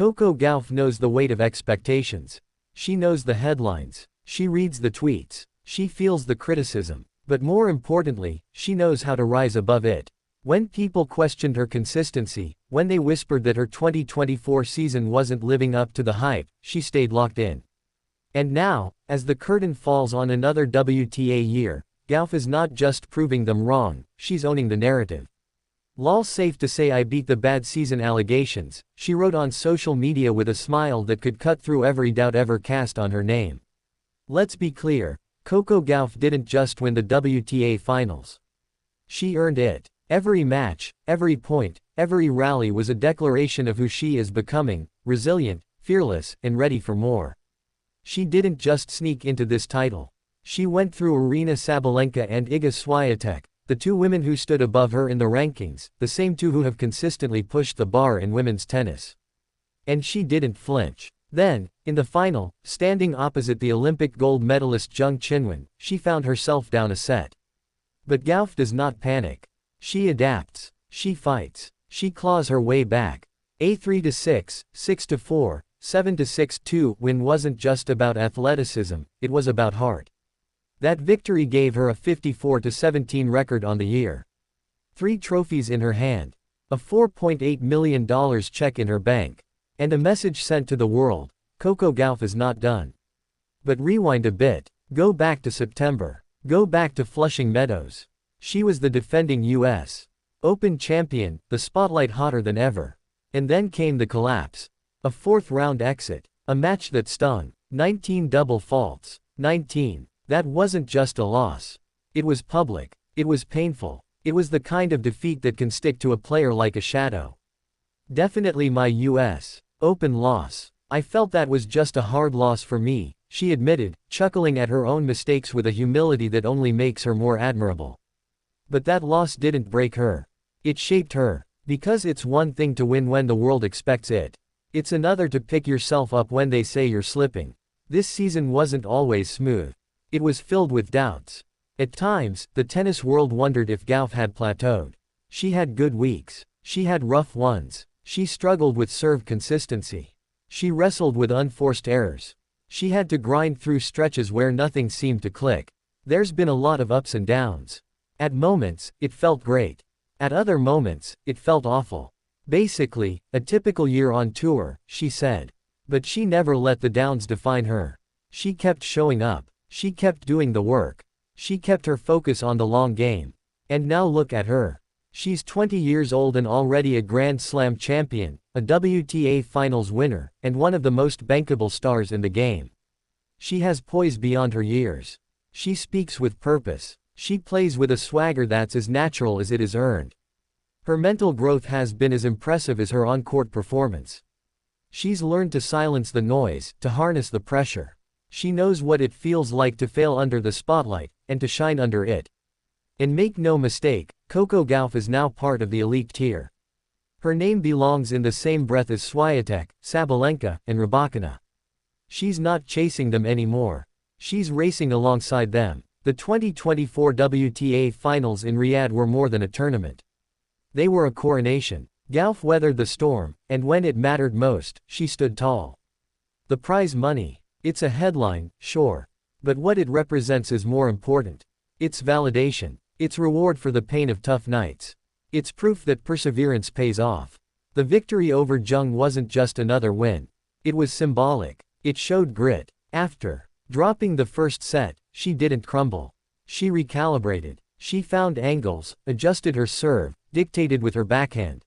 Coco Gauff knows the weight of expectations. She knows the headlines. She reads the tweets. She feels the criticism. But more importantly, she knows how to rise above it. When people questioned her consistency, when they whispered that her 2024 season wasn't living up to the hype, she stayed locked in. And now, as the curtain falls on another WTA year, Gauff is not just proving them wrong, she's owning the narrative. "Lol, safe to say I beat the bad season allegations," she wrote on social media with a smile that could cut through every doubt ever cast on her name. Let's be clear, Coco Gauff didn't just win the WTA finals. She earned it. Every match, every point, every rally was a declaration of who she is becoming: resilient, fearless, and ready for more. She didn't just sneak into this title. She went through Aryna Sabalenka and Iga Swiatek, the two women who stood above her in the rankings, the same two who have consistently pushed the bar in women's tennis. And she didn't flinch. Then, in the final, standing opposite the Olympic gold medalist Jung Chinwen, she found herself down a set. But Gauff does not panic. She adapts. She fights. She claws her way back. A 3-6, 6-4, 7-6-2 win wasn't just about athleticism, it was about heart. That victory gave her a 54-17 record on the year. 3 trophies in her hand. A $4.8 million check in her bank. And a message sent to the world: Coco Gauff is not done. But rewind a bit. Go back to September. Go back to Flushing Meadows. She was the defending U.S. Open champion, the spotlight hotter than ever. And then came the collapse. A 4th-round exit. A match that stung. 19 double faults. 19. That wasn't just a loss. It was public. It was painful. It was the kind of defeat that can stick to a player like a shadow. Definitely my U.S. Open loss. I felt that was just a hard loss for me, she admitted, chuckling at her own mistakes with a humility that only makes her more admirable. But that loss didn't break her. It shaped her. Because it's one thing to win when the world expects it. It's another to pick yourself up when they say you're slipping. This season wasn't always smooth. It was filled with doubts. At times, the tennis world wondered if Gauff had plateaued. She had good weeks. She had rough ones. She struggled with serve consistency. She wrestled with unforced errors. She had to grind through stretches where nothing seemed to click. There's been a lot of ups and downs. At moments, it felt great. At other moments, it felt awful. Basically, a typical year on tour, she said. But she never let the downs define her. She kept showing up. She kept doing the work. She kept her focus on the long game. And now look at her. She's 20 years old and already a Grand Slam champion, a WTA Finals winner, and one of the most bankable stars in the game. She has poise beyond her years. She speaks with purpose. She plays with a swagger that's as natural as it is earned. Her mental growth has been as impressive as her on-court performance. She's learned to silence the noise, to harness the pressure. She knows what it feels like to fail under the spotlight, and to shine under it. And make no mistake, Coco Gauff is now part of the elite tier. Her name belongs in the same breath as Swiatek, Sabalenka, and Rybakina. She's not chasing them anymore. She's racing alongside them. The 2024 WTA Finals in Riyadh were more than a tournament. They were a coronation. Gauff weathered the storm, and when it mattered most, she stood tall. The prize money. It's a headline, sure. But what it represents is more important. It's validation. It's reward for the pain of tough nights. It's proof that perseverance pays off. The victory over Jung wasn't just another win. It was symbolic. It showed grit. After dropping the first set, she didn't crumble. She recalibrated. She found angles, adjusted her serve, dictated with her backhand.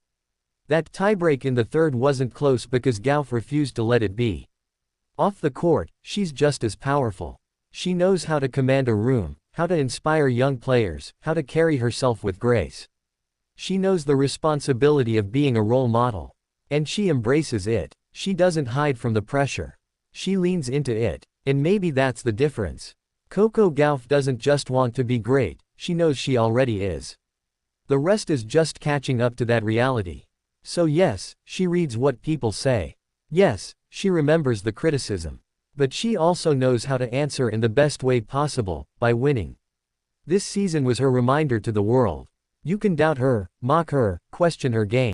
That tiebreak in the third wasn't close because Gauff refused to let it be. Off the court, she's just as powerful. She knows how to command a room, how to inspire young players, how to carry herself with grace. She knows the responsibility of being a role model. And she embraces it. She doesn't hide from the pressure. She leans into it. And maybe that's the difference. Coco Gauff doesn't just want to be great, she knows she already is. The rest is just catching up to that reality. So yes, she reads what people say. Yes, she remembers the criticism. But she also knows how to answer in the best way possible, by winning. This season was her reminder to the world. You can doubt her, mock her, question her game.